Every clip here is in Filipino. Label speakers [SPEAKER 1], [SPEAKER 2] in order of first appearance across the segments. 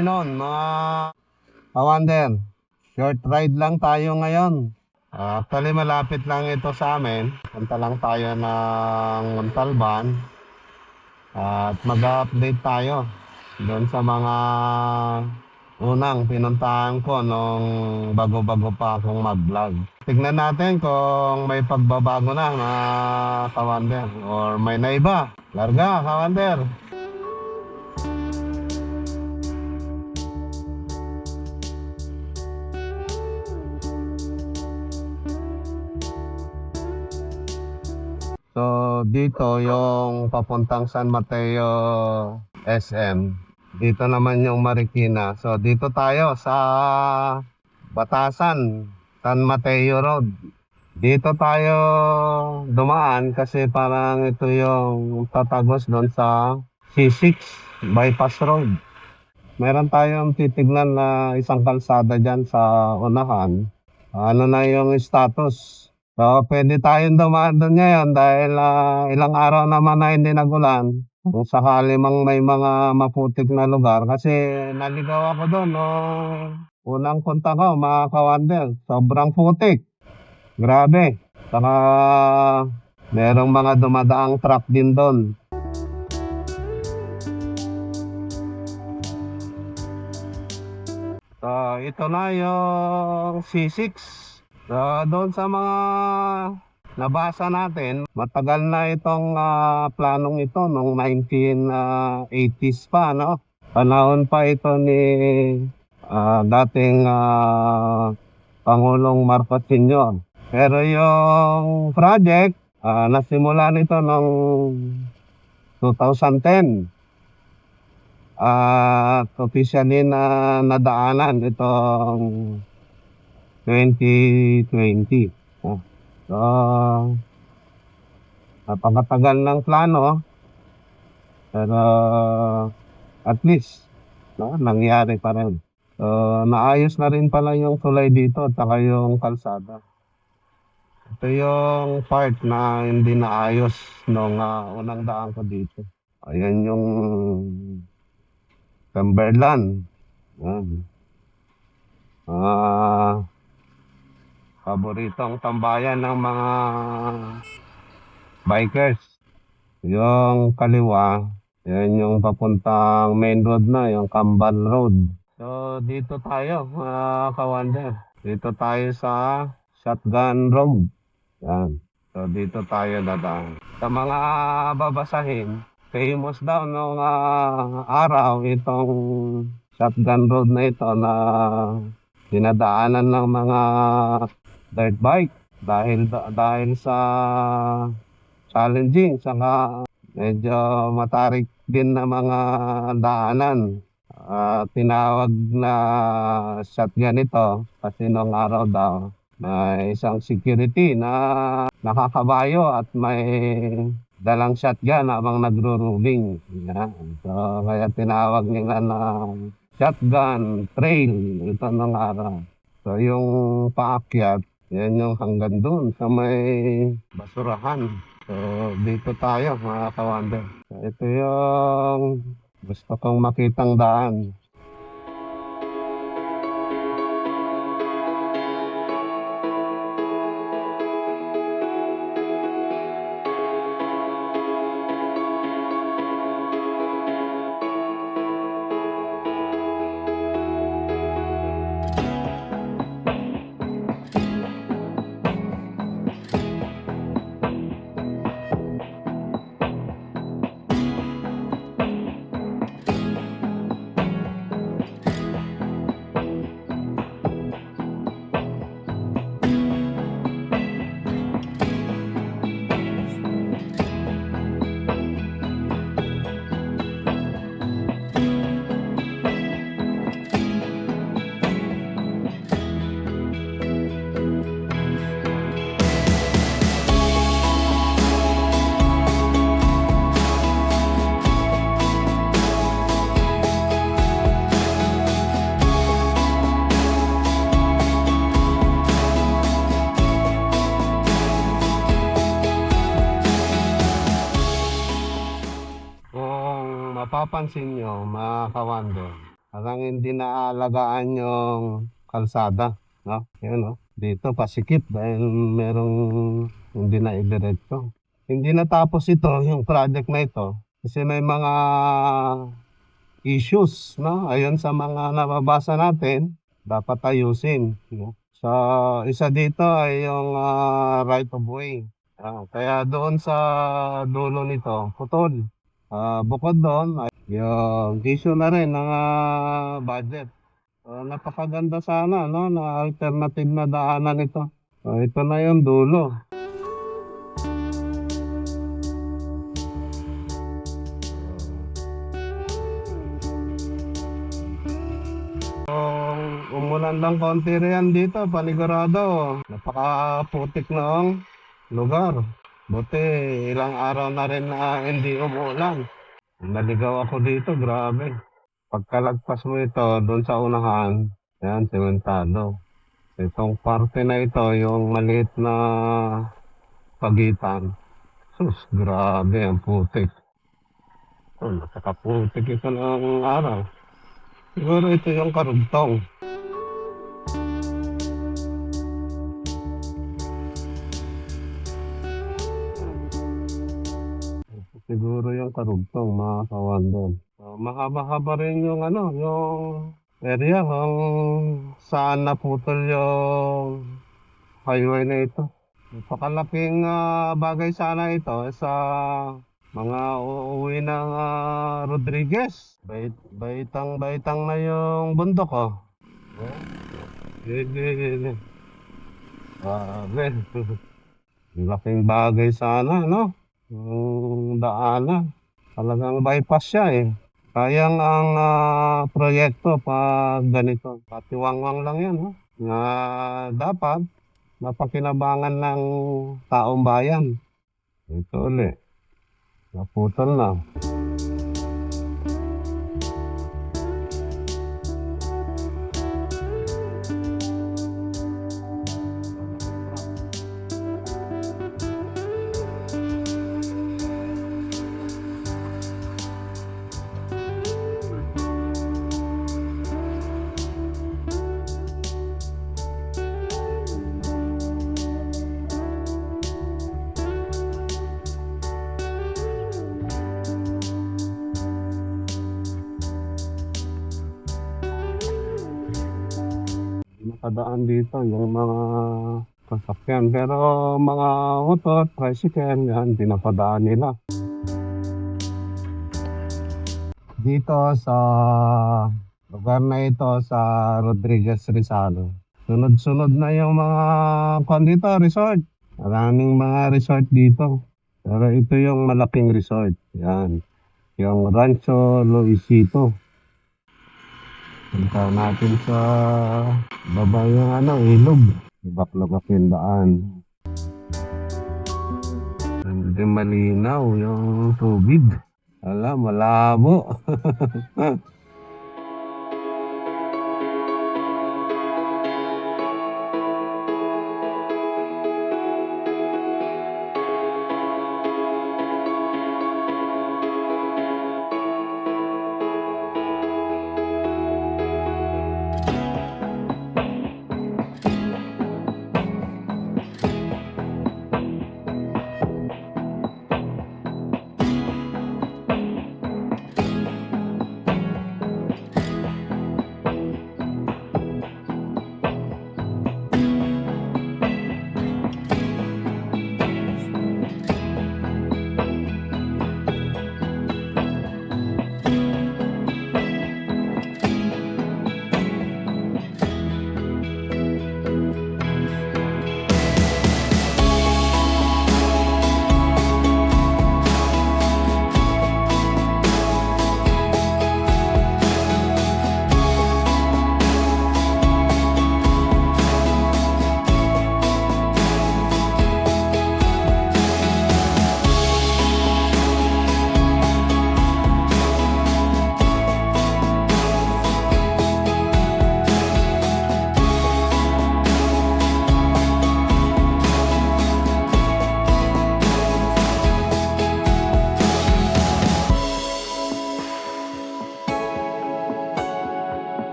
[SPEAKER 1] afternoon mga kawander. Short ride lang tayo ngayon. Actually malapit lang ito sa amin. Punta lang tayo ng Montalban. At mag-update tayo doon sa mga unang pinuntahan ko nung bago-bago pa akong mag-vlog. Tignan natin kung may pagbabago na mga kawander or may naiba. Larga kawander! So dito yung papuntang San Mateo SM. Dito naman yung Marikina. So dito tayo sa Batasan, San Mateo Road. Dito tayo dumaan kasi parang ito yung tatagos doon sa C6 Bypass Road. Meron tayong titignan na isang kalsada dyan sa unahan. Ano na yung status? So, pwede tayong dumaan doon ngayon dahil ilang araw naman na hindi nagulan. Kung sakali mang may mga maputik na lugar. Kasi naligaw ako doon no unang punta ko mga kawander. Sobrang putik. Grabe. Saka merong mga dumadaang truck din doon. So, ito na yung C6. So, doon sa mga nabasa natin, matagal na itong planong ito noong 1980s pa, no? Panahon pa ito ni dating Pangulong Marcos Sr. Pero yung project, nasimula nito noong 2010. At officially na nadaanan itong 2020. So, napakatagal ng plano. Pero at least no, nangyari pa rin. So, naayos na rin pala yung tulay dito at saka yung kalsada. Ito yung part na hindi naayos nung unang daan ko dito. Ayan yung Cumberland. Paboritong tambayan ng mga bikers. Yung kaliwa, yan yung papuntang main road na, yung Cambal Road. So dito tayo mga kawander. Dito tayo sa Shotgun Road. Yan. So dito tayo dadaan. Sa mga babasahin, famous daw nung araw itong Shotgun Road na ito na dinadaanan ng mga dirt bike dahil sa challenging saka medyo matarik din na mga daanan. Tinawag na shotgun ito kasi nung araw daw may isang security na nakakabayo at may dalang shotgun habang nagro-ruling. Yan. So kaya tinawag nila na shotgun trail ito ng araw. So yung paakyat, yan yung hanggang doon sa may basurahan. So dito tayo mga kawander. So, ito yung gusto kong makitang daan. mapapansin nyo mga kawander, Parang hindi naalagaan yung kalsada, no? Yun, no? Dito pasikip dahil merong hindi na idiretso. Hindi natapos ito, yung project na ito, kasi may mga issues, no? Ayon sa mga nababasa natin, dapat ayusin, no? Sa isa dito ay yung right of way. Kaya doon sa dulo nito, putol. Bukod doon, ay yung issue na rin ng budget. Napakaganda sana, no, na alternative na daanan ito. Ito na yung dulo. Kung umulan lang konti riyan dito, panigurado, napakaputik noong lugar. Buti ilang araw na rin na hindi umulan. Naligaw ako dito, grabe. Pagkalagpas mo ito doon sa unahan, yan, sementado. Itong parte na ito, yung maliit na pagitan. Sus, grabe ang putik. Napakaputik ito ng araw. Siguro ito yung karugtong. Siguro yung karugtong, mga kawan. Mahaba-haba rin yung yung area kung saan naputol yung highway na ito. Napakalaking bagay sana ito sa mga uuwi ng Rodriguez. Baitang-baitang na yung bundok, oh. Gigi. Grabe. Laking bagay sana, no? Yung daanan. Talagang bypass siya, eh. Sayang ang proyekto pag ganito. Patiwangwang lang yan, no? Na dapat mapakinabangan ng taong bayan. Ito ulit. Naputol na. Nakadaan dito yung mga sasakyan. Pero mga motor, tricycle, yan, pinapadaan nila. Dito sa lugar na ito sa Rodriguez Rizal. Sunod-sunod na yung mga dito, resort. Maraming mga resort dito. Pero ito yung malaking resort. Yan. Yung Rancho Luisito. Punta natin sa baba yung ilog. Lubak-lubak yung daan. Hindi malinaw yung tubig. Malabo.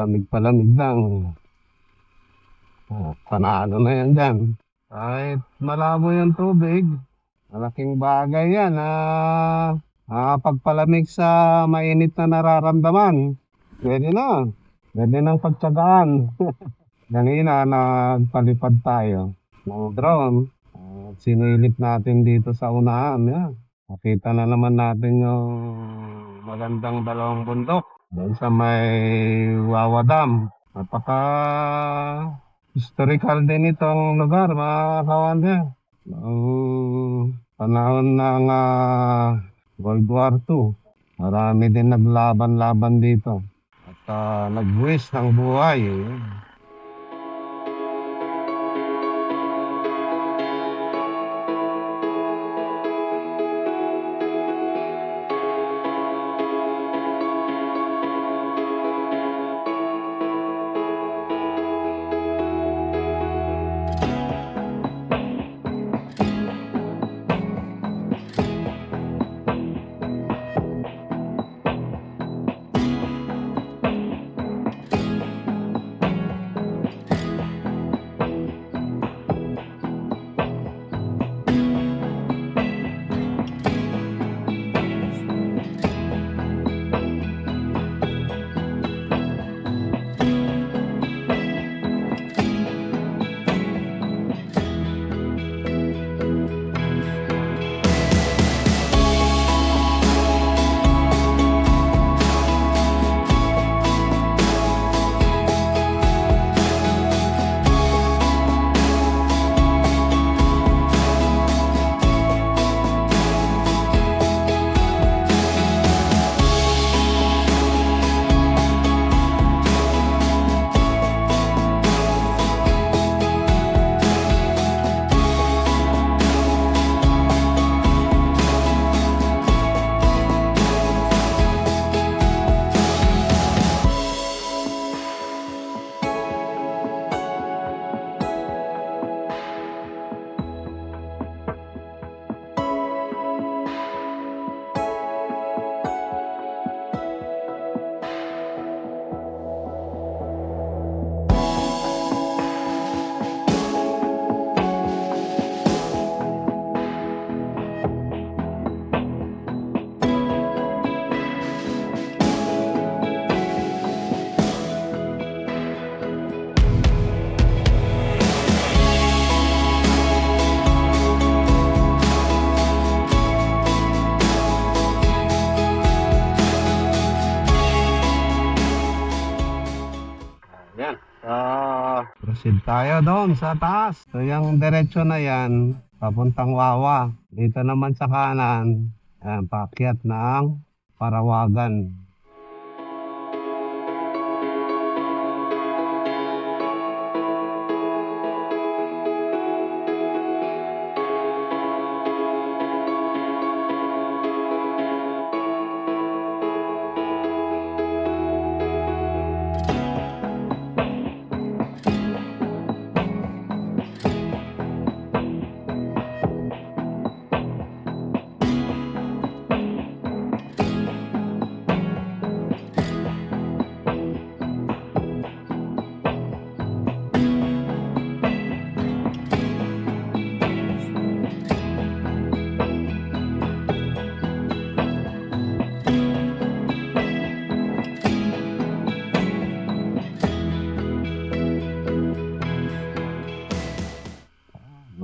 [SPEAKER 1] palamig-palamig lang. Panalo na yan dyan. Kahit malabo yung tubig, malaking bagay yan na pagpalamig sa mainit na nararamdaman. Pwede na. Pwede nang pagtsagaan. Kanina nagpalipad tayo ng drone. Sinilip natin dito sa unahan. Yan. Nakita na naman natin yung magandang dalawang bundok. Doon sa may Wawa Dam. Napaka historical din itong lugar, mga kawander. Panahon ng World War II. Marami din naglaban-laban dito. At nagbuwis ng buhay. Yan. Proceed tayo doon sa taas. So yung diretso na yan, papuntang Wawa. Dito naman sa kanan, yan, paakyat ng Parawagan.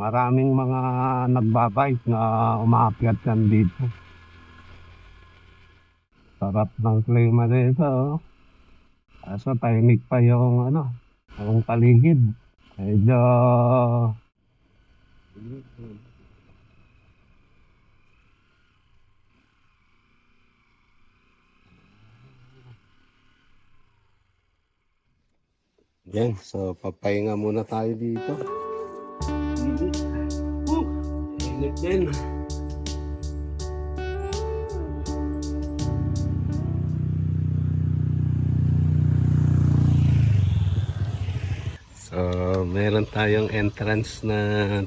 [SPEAKER 1] Maraming mga nagbabike na umaakyat yan dito. Sarap ng klima dito. Kaso tahimik pa yung ang paligid. Medyo yan, so papahinga muna tayo dito. Init din. So, meron tayong entrance na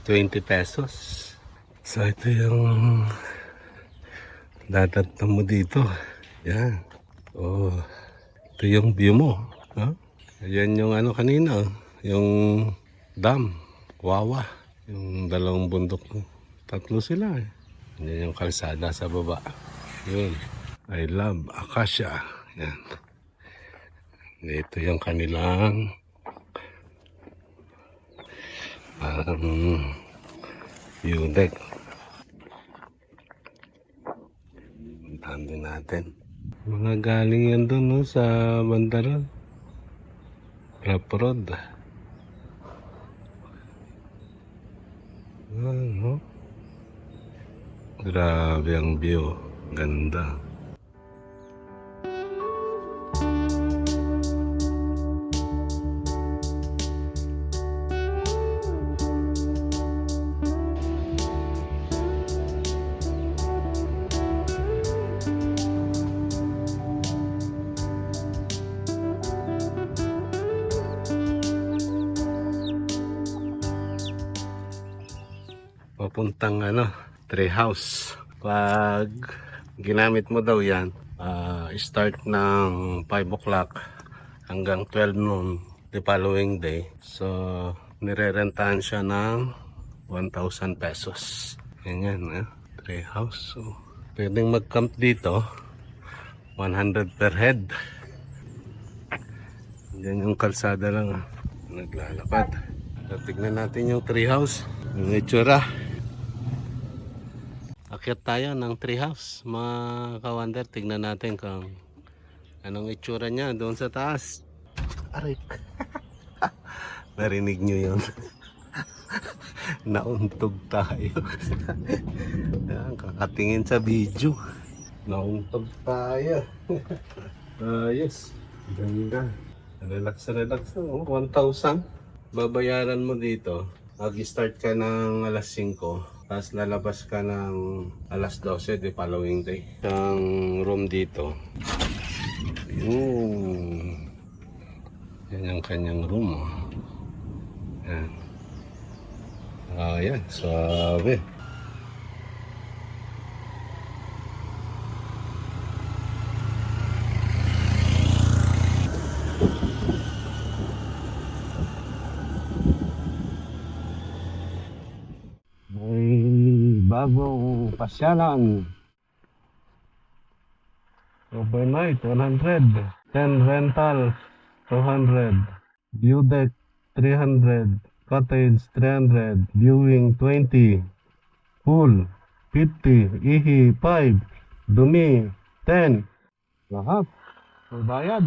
[SPEAKER 1] 20 pesos. So, ito yung dadatnan mo dito. Yan. Oh, ito yung view mo. Huh? Ayan yung ano kanina, yung dam, Wawa. Yung dalawang bundok. Tatlo sila eh. Yan yung kalsada sa baba. Yun. I love Acacia. Yan. Dito yung kanilang view deck. Puntahan din natin. Mga galing yan doon no, sa Bandaran. Rough road. No? Grabe ang view. Ganda. Papuntang tree house. Pag ginamit mo daw yan, start ng 5 o'clock hanggang 12 noon the following day. So, nirerentahan siya ng 1,000 pesos. Yan, tree house. So, pwedeng mag-camp dito, 100 per head. Yan yung kalsada lang, naglalakad. So, tignan natin yung tree house, yung itsura. Akyat tayo ng treehouse, mga kawander. Tignan natin kung anong itsura niya doon sa taas. Aray. Narinig nyo yun. Nauntog tayo. Yan, kakatingin sa video. Nauntog tayo. Yes. Ganda. Relax. 1,000. Babayaran mo dito. Mag-start ka ng alas 5. Tapos lalabas ka ng alas 12 the following day. Ang room dito. Yan yung kanyang room. Yan. Yan. Sabi. Bagong pasyalan. Overnight 100. 10 rental 200. View deck 300. Cottage 300. Viewing 20. Pool 50. Ihi 5. Dumi 10. Lahat. Bayad.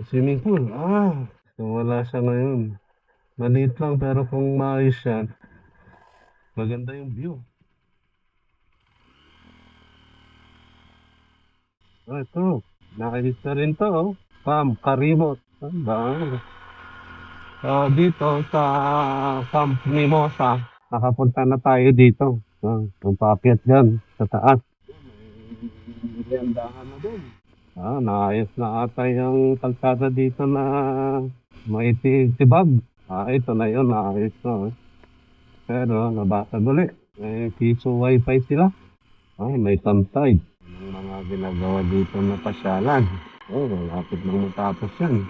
[SPEAKER 1] Swimming pool. So wala siya ngayon. Maliit lang pero kung maayos yan, maganda yung view. Ito, nakikita na rin to. Camp Karimot. Dito sa Camp Mimosa, nakapunta na tayo dito. Ang paakyat dyan sa taas. Meriendahan na doon. Naayos na ata yung kalsada dito na maitibag. Ito na yun, naayos na. Pero nabasag ulit. Piso wifi sila. May thumbtide. Yung mga ginagawa dito na pasyalan. Malapit nang matapos yan.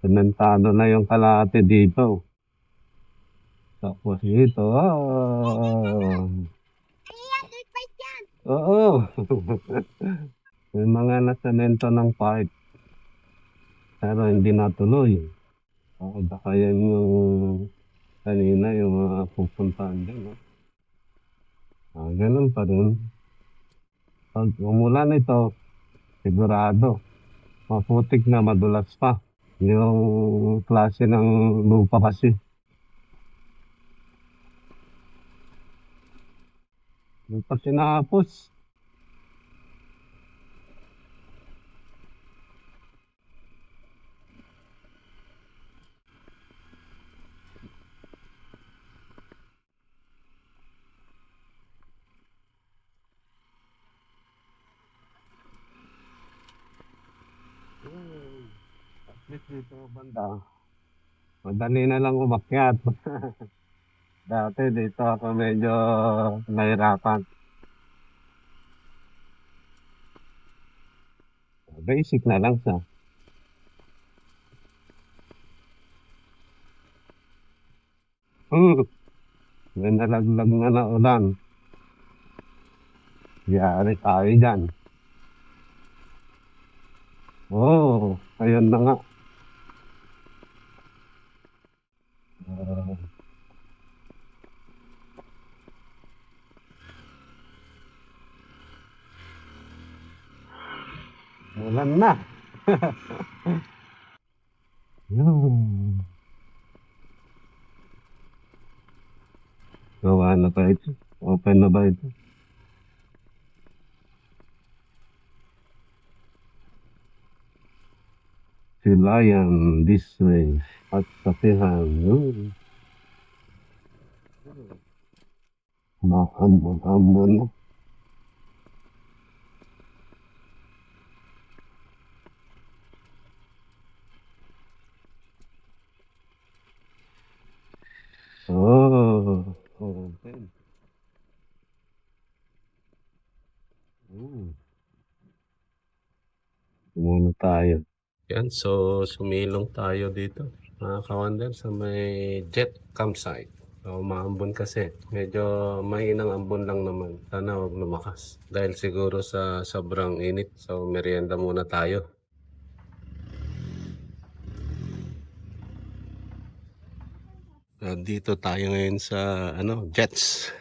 [SPEAKER 1] Sementado na yung kalahati dito. Tapos dito, oo. May mga nasemento ng part. Pero hindi natuloy. Baka yan yung kanina yung mga pupuntahan din. Ganun pa rin. Pag umulan ito, sigurado, maputik na, madulas pa. Yung klase ng lupa kasi. Lupa sinapos. At least dito banda, madali na lang umakyat. Dati dito ako medyo nahirapan. Basic na lang siya. May nalaglag na ulan. Yari tayo dyan. Ayun na nga. Ah, ulan na. Hmm. Gawa na ba ito? Open na ba ito? Silayan this way. At sapihan. Maambon-ambon na. Open. Muna tayo. Yan, so sumilong tayo dito. Mga kawander sa may jet campsite. So, maambon kasi. Medyo mahinang ambon lang naman. Sana huwag lumakas. Dahil siguro sa sobrang init. So, merienda muna tayo. Dito tayo ngayon sa jets.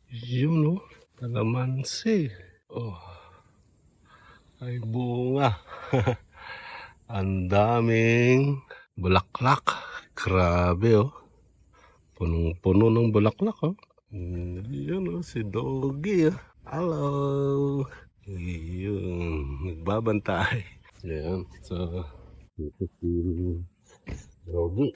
[SPEAKER 1] Yun, no? Kalamansi. Oh, ay bunga. Ang daming bulaklak. Grabe, oh. Punong-puno ng bulaklak, oh. Yun, oh, si Doggy, oh. Hello. Yun, nagbabantay. Yan, so, dito si Doggy.